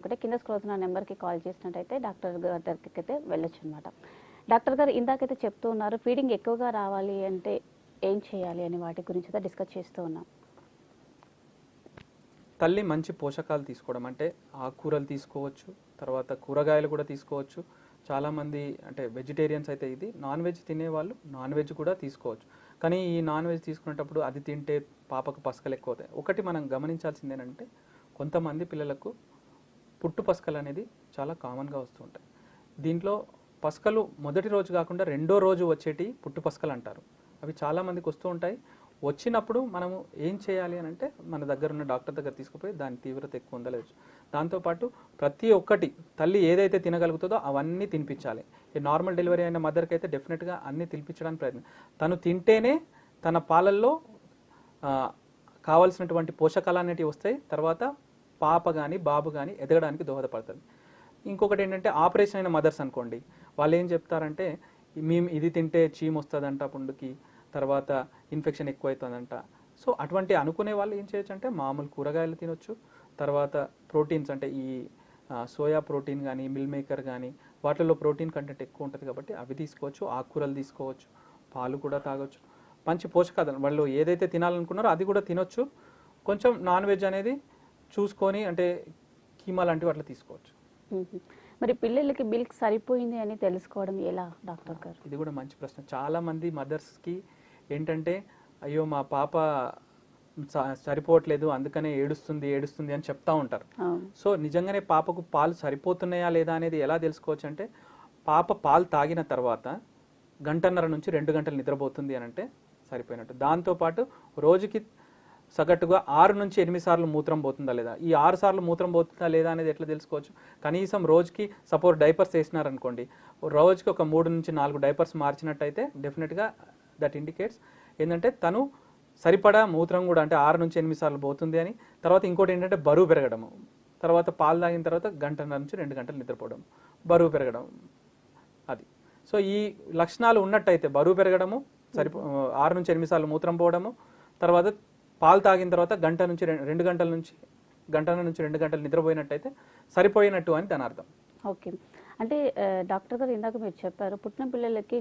ఒకటే కింద స్క్రోల్ అవుతున్న నెంబర్కి కాల్ చేసినట్టయితే డాక్టర్ గారి దగ్గరికి అయితే వెళ్ళొచ్చు అనమాట. డాక్టర్ గారు ఇందాకైతే చెప్తూ ఉన్నారు ఫీడింగ్ ఎక్కువగా రావాలి అంటే ఏం చేయాలి అని వాటి గురించి అయితే డిస్కస్ చేస్తూ ఉన్నాం. తల్లి మంచి పోషకాలు తీసుకోవడం అంటే ఆకుకూరలు తీసుకోవచ్చు, తర్వాత కూరగాయలు కూడా తీసుకోవచ్చు. చాలామంది అంటే వెజిటేరియన్స్ అయితే ఇది నాన్ వెజ్ తినేవాళ్ళు నాన్ వెజ్ కూడా తీసుకోవచ్చు. కానీ ఈ నాన్ వెజ్ తీసుకునేటప్పుడు అది తింటే పాపకు పసకలు ఎక్కువ అవుతాయి. ఒకటి మనం గమనించాల్సింది ఏంటంటే కొంతమంది పిల్లలకు పుట్టు పసకలు అనేది చాలా కామన్గా వస్తూ ఉంటాయి. దీంట్లో పసకలు మొదటి రోజు కాకుండా రెండో రోజు వచ్చేటి పుట్టు పసకలు అంటారు. అవి చాలామందికి వస్తూ ఉంటాయి. వచ్చినప్పుడు మనము ఏం చేయాలి అని అంటే మన దగ్గర ఉన్న డాక్టర్ దగ్గర తీసుకుపోయి దాని తీవ్రత ఎక్కువ ఉందా లేదు. దాంతోపాటు ప్రతి ఒక్కటి తల్లి ఏదైతే తినగలుగుతుందో అవన్నీ తినిపించాలి. ఈ నార్మల్ డెలివరీ అయిన మదర్కి అయితే డెఫినెట్గా అన్నీ తినిపించడానికి ప్రయత్నం. తను తింటేనే తన పాలల్లో కావాల్సినటువంటి పోషకాలు అనేటివి వస్తాయి. తర్వాత పాప కానీ బాబు కానీ ఎదగడానికి దోహదపడుతుంది. ఇంకొకటి ఏంటంటే ఆపరేషన్ అయిన మదర్స్ అనుకోండి, వాళ్ళు ఏం చెప్తారంటే మేము ఇది తింటే చీమ్ వస్తుందంట పుండుకి, తర్వాత ఇన్ఫెక్షన్ ఎక్కువ అవుతుందంట. సో అటువంటి అనుకునే వాళ్ళు ఏం చేయొచ్చు అంటే మామూలు కూరగాయలు తినొచ్చు. తర్వాత ప్రోటీన్స్ అంటే ఈ సోయా ప్రోటీన్ కానీ మిల్ మేకర్ కానీ వాటిల్లో ప్రోటీన్ కంటెంట్ ఎక్కువ ఉంటుంది కాబట్టి అవి తీసుకోవచ్చు. ఆకుకూరలు తీసుకోవచ్చు, పాలు కూడా తాగొచ్చు. మంచి పోషకాలు వాళ్ళు ఏదైతే తినాలనుకున్నారో అది కూడా తినొచ్చు. కొంచెం నాన్ వెజ్ అనేది చూసుకొని అంటే కీమా లాంటివి అట్లా తీసుకోవచ్చు. మరి పిల్లలకి మిల్క్ సరిపోయింది అని తెలుసుకోవడం ఎలా డాక్టర్ గారు? ఇది కూడా మంచి ప్రశ్న. చాలామంది మదర్స్కి ఏంటంటే అయ్యో మా పాప సరిపోవట్లేదు అందుకనే ఏడుస్తుంది అని చెప్తా ఉంటారు. సో నిజంగానే పాపకు పాలు సరిపోతున్నాయా లేదా అనేది ఎలా తెలుసుకోవచ్చు అంటే పాప పాలు తాగిన తర్వాత 1.5 నుంచి 2 గంటలు నిద్రపోతుంది అని అంటే సరిపోయినట్టు. దాంతోపాటు రోజుకి సగటుగా 6 నుంచి 8 సార్లు మూత్రం పోతుందా లేదా, ఈ 6 సార్లు మూత్రం పోతుందా లేదా అనేది ఎట్లా తెలుసుకోవచ్చు. కనీసం రోజుకి సపోజ్ డైపర్స్ వేసినారనుకోండి, రోజుకి ఒక 3 నుంచి 4 డైపర్స్ మార్చినట్టయితే డెఫినెట్గా దట్ ఇండికేట్స్ ఏంటంటే తను సరిపడా మూత్రం కూడా అంటే 6 నుంచి 8 సార్లు పోతుంది అని. తర్వాత ఇంకోటి ఏంటంటే బరువు పెరగడము, తర్వాత పాలు తాగిన తర్వాత 1.5 నుంచి 2 గంటలు నిద్రపోవడం, బరువు పెరగడం అది. సో ఈ లక్షణాలు ఉన్నట్టయితే బరువు పెరగడము, 6 నుంచి 8 సార్లు మూత్రం పోవడము, తర్వాత పాలు తాగిన తర్వాత 1 నుంచి 2 గంటల నుంచి 2 గంటలు నిద్రపోయినట్టయితే సరిపోయినట్టు అని దాని అర్థం. ఓకే. అంటే డాక్టర్ గారు ఇందాక మీరు చెప్పారు పుట్టిన పిల్లలకి